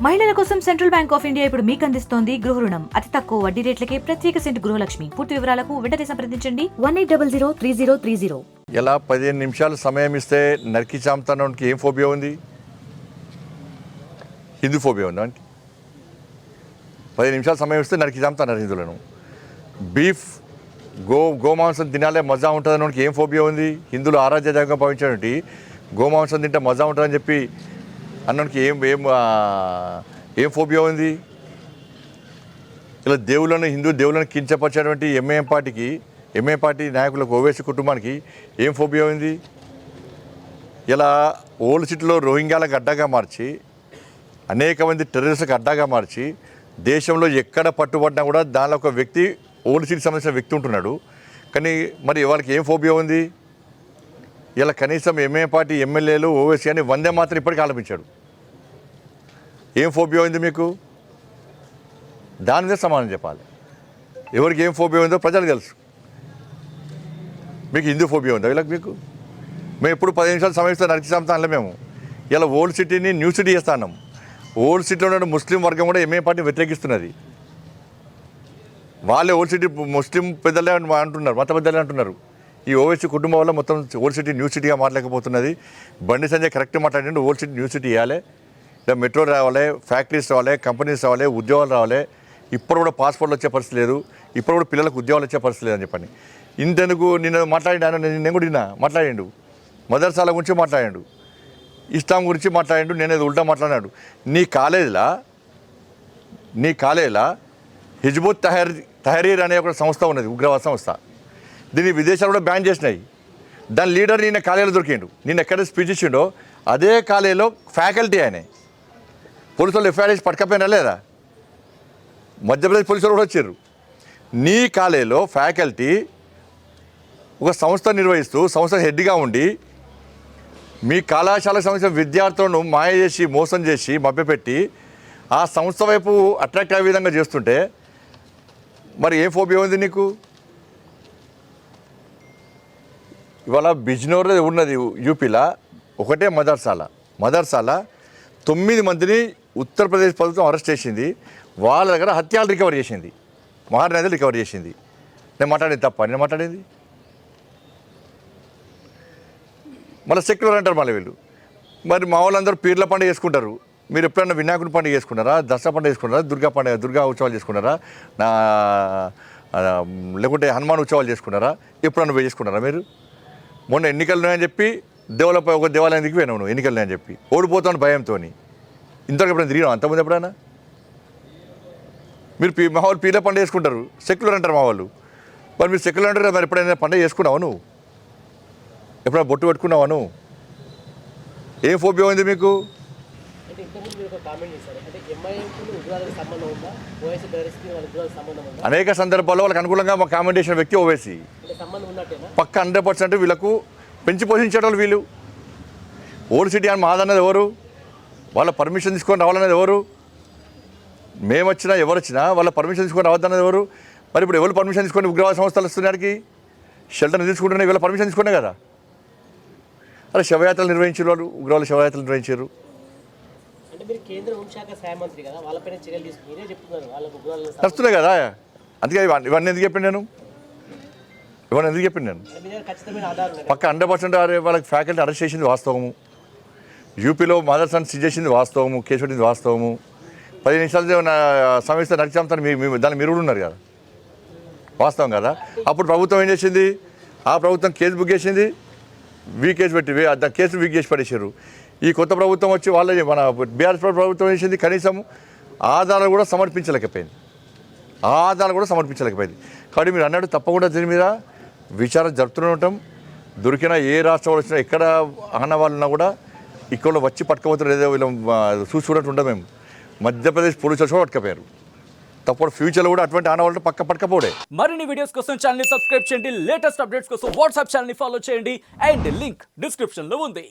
మహిళల కోసం central bank of India ఇప్పుడు మీకు అందిస్తోంది గృహ రుణం. అతి తక్కువ వడ్డీ రేట్లకే ప్రత్యేక సెంటు గృహలక్ష్మి. పూర్తి వివరాలకు వెంటనే సంప్రదించండి 18003030. ఇలా 15 నిమిషాలు సమయం ఇస్తే నరికి చాంతానికి ఏం ఫోబియా ఉంది? హిందూ ఫోబియా ఉంది అంటే 15 నిమిషాలు సమయం ఇస్తే నరికి చాంతున్నారు హిందువులను. బీఫ్ గోమాంసం తినాలే మజా ఉంటుందని ఏం ఫోబియా ఉంది? హిందువులు ఆరాధ్య దైవంగా భావించినటువంటి గోమాంసం తింటే మజా ఉంటుందని చెప్పి అన్నానికి ఏం ఫోబియా ఉంది? ఇలా హిందూ దేవులను కించపరిచేటువంటి ఎంఏఎం పార్టీ నాయకులకు ఓవైసీ కుటుంబానికి ఏం ఫోబియా ఉంది? ఇలా ఓల్డ్ సిటీలో రోహింగ్యాలకు అడ్డాగా మార్చి అనేక మంది టెర్రరిస్టులకు అడ్డాగా మార్చి దేశంలో ఎక్కడ పట్టుబడినా కూడా దానిలో ఒక వ్యక్తి ఓల్డ్ సిటీకి సంబంధించిన వ్యక్తి ఉంటున్నాడు. కానీ మరి వాళ్ళకి ఏం ఫోబియా ఉంది? ఇలా కనీసం ఎంఏఎం పార్టీ ఎమ్మెల్యేలు ఓవైసీ అని వందే మాత్రం ఇప్పటికీ ఆలపించాడు. ఏం ఫోబియా ఉంది మీకు? దాని మీద సమాధానం చెప్పాలి. ఎవరికి ఏం ఫోబియా ఉందో ప్రజలకు తెలుసు. మీకు హిందూ ఫోబియా ఉందా వీళ్ళకి? మేము ఎప్పుడు 15 నిమిషాలు సమయిస్తే నరికి సంతానంలో మేము ఇలా ఓల్డ్ సిటీని న్యూ సిటీ చేస్తాం. ఓల్డ్ సిటీలో ఉన్న ముస్లిం వర్గం కూడా ఎంఏఎం పార్టీని వ్యతిరేకిస్తున్నది. వాళ్ళే ఓల్డ్ సిటీ ముస్లిం పెద్దలే అంటున్నారు, మత పెద్దలే అంటున్నారు. ఈ ఓవైసీ కుటుంబం వల్ల మొత్తం ఓల్డ్ సిటీ న్యూ సిటీగా మారలేకపోతున్నది. బండి సంజయ్ కరెక్ట్ మాట్లాడండి. ఓల్డ్ సిటీ న్యూ సిటీ ఇవ్వాలి, ఇలా మెట్రో రావాలి, ఫ్యాక్టరీస్ రావాలి, కంపెనీస్ రావాలి, ఉద్యోగాలు రావాలి. ఇప్పుడు కూడా పాస్పోర్ట్లు వచ్చే పరిస్థితి లేదు, ఇప్పుడు కూడా పిల్లలకు ఉద్యోగాలు వచ్చే పరిస్థితి లేదని చెప్పండి. ఇంతెందుకు నిన్న మాట్లాడినా, నేను కూడా నిన్న మాట్లాడిండు, మదర్సాల గురించి మాట్లాడాడు, ఇస్లాం గురించి మాట్లాడాడు, నేనేది ఉల్టా మాట్లాడాడు. నీ కాలేజీలో హిజ్బుత్ తహరీర్ అనే ఒక సంస్థ ఉన్నది, ఉగ్రవాద సంస్థ. దీన్ని విదేశాలు కూడా బ్యాన్ చేసినాయి. దాని లీడర్ నిన్న కాలేజీలో దొరికిండు. నిన్న ఎక్కడ స్పీచ్ ఇచ్చిండో అదే కాలేజీలో ఫ్యాకల్టీ ఆయన. పోలీసులు ఎఫ్ఐఆర్ చేసి పట్టుకపోయినా లేదా? మధ్యప్రదేశ్ పోలీసులు కూడా వచ్చారు. నీ కాలేజీలో ఫ్యాకల్టీ ఒక సంస్థ నిర్వహిస్తూ సంస్థ హెడ్గా ఉండి మీ కళాశాలకు సంబంధించిన విద్యార్థులను మాయ చేసి మోసం చేసి మభ్యపెట్టి ఆ సంస్థ వైపు అట్రాక్ట్ అయ్యే విధంగా చేస్తుంటే మరి ఏం ఫోబియా ఉంది నీకు? ఇవాళ బిజ్నోర్లో ఉన్నది యూపీలో ఒకటే మదర్సాల 9 మందిని ఉత్తరప్రదేశ్ ప్రభుత్వం అరెస్ట్ చేసింది. వాళ్ళ దగ్గర హత్యాలు రికవర్ చేసింది, మహారాజులు రికవర్ చేసింది. నేను మాట్లాడేది తప్ప? నేను మాట్లాడేది మళ్ళీ సెక్యులర్ అంటారు మళ్ళీ వీళ్ళు. మరి మా వాళ్ళందరూ పీర్ల పండుగ చేసుకుంటారు. మీరు ఎప్పుడైనా వినాయకుడి పండుగ చేసుకున్నారా? దసరా పండుగ చేసుకున్నారా? దుర్గా ఉత్సవాలు చేసుకున్నారా? లేకుంటే హనుమాన్ ఉత్సవాలు చేసుకున్నారా? ఎప్పుడన్నా చేసుకున్నారా మీరు? మొన్న ఎన్నికలు ఉన్నాయని చెప్పి ఒక దేవాలయం దిగి పోయినావు నువ్వు, ఎన్నికలు ఉన్నాయని చెప్పి ఓడిపోతాను భయంతో. ఇంతవరకు ఎప్పుడైనా తిరిగినావు అంతకుముందు ఎప్పుడైనా? మీరు మా వాళ్ళు పీర్ల పండుగ చేసుకుంటారు, సెక్యులర్ అంటారు మా వాళ్ళు. మరి మీరు సెక్యులర్ అంటారు, మరి ఎప్పుడైనా పండుగ చేసుకున్నావు నువ్వు? ఎప్పుడైనా బొట్టు పెట్టుకున్నావా నువ్వు? ఏం ఫోబియా ఉంది మీకు? అనేక సందర్భాల్లో వాళ్ళకి అనుకూలంగా మా కామెంట్ చేసిన వ్యక్తి ఓవైసీ. పక్క 100% వీళ్ళకు పెంచి పోషించేటోళ్ళు వీళ్ళు. ఓల్డ్ సిటీ అని మాదన్నది ఎవరు? వాళ్ళ పర్మిషన్ తీసుకొని రావాలన్నది ఎవరు? మేము వచ్చినా ఎవరు వచ్చినా వాళ్ళ పర్మిషన్ తీసుకొని రావద్దన్నది ఎవరు? మరి ఇప్పుడు ఎవరు పర్మిషన్ తీసుకొని ఉగ్రవాద సంస్థలు వస్తున్నారికి షెల్టర్ తీసుకుంటున్నాయి, వీళ్ళ పర్మిషన్ తీసుకునే కదా. అలా శవయాత్రలు నిర్వహించారు, వాళ్ళు ఉగ్రవాద శవయాత్రలు నిర్వహించారు. వస్తున్నాయి కదా. అందుకే ఇవన్నీ ఎందుకు చెప్పాను నేను? పక్క 100% వాళ్ళకి ఫ్యాకల్టీ అరెస్ట్ చేసింది వాస్తవము. యూపీలో మదర్సాన్ని సీజ్ చేసింది వాస్తవము, కేసు పెట్టింది వాస్తవము. 15 నిమిషాలు సమస్య నడిచామని దాన్ని మీరు కూడా ఉన్నారు కదా, వాస్తవం కదా. అప్పుడు ప్రభుత్వం ఏం చేసింది? ఆ ప్రభుత్వం కేసు బుక్ చేసింది, కేసు పెట్టి కేసులు వీక్ చేసి పడేసారు. ఈ కొత్త ప్రభుత్వం వచ్చి మన బీఆర్ఎస్ ప్రభుత్వం చేసింది కనీసం ఆధారాలు కూడా సమర్పించలేకపోయింది. కాబట్టి మీరు అన్నాడు తప్పకుండా దీని మీద విచారణ జరుపుతూనే ఉంటాం. దొరికిన ఏ రాష్ట్రం వచ్చినా ఎక్కడ ఆనవాళ్ళు ఉన్నా కూడా ఇక్కడ వచ్చి పట్టుకపోతారు, ఏదో వీళ్ళు చూసుకున్నట్టు ఉంటాం. మేము మధ్యప్రదేశ్ పోలీసులు కూడా పట్టుకపోయారు. తప్పుడు ఫ్యూచర్లో కూడా అటువంటి ఆనవాళ్ళు పట్టుకపోవడే. మరిన్ని వీడియోస్ కోసం ఛానల్ సబ్స్క్రైబ్ చేయండి, లేటెస్ట్ అప్డేట్స్ కోసం వాట్సాప్ ఛానల్ ఫాలో చేయండి అండ్ లింక్ డిస్క్రిప్షన్ లో ఉంది.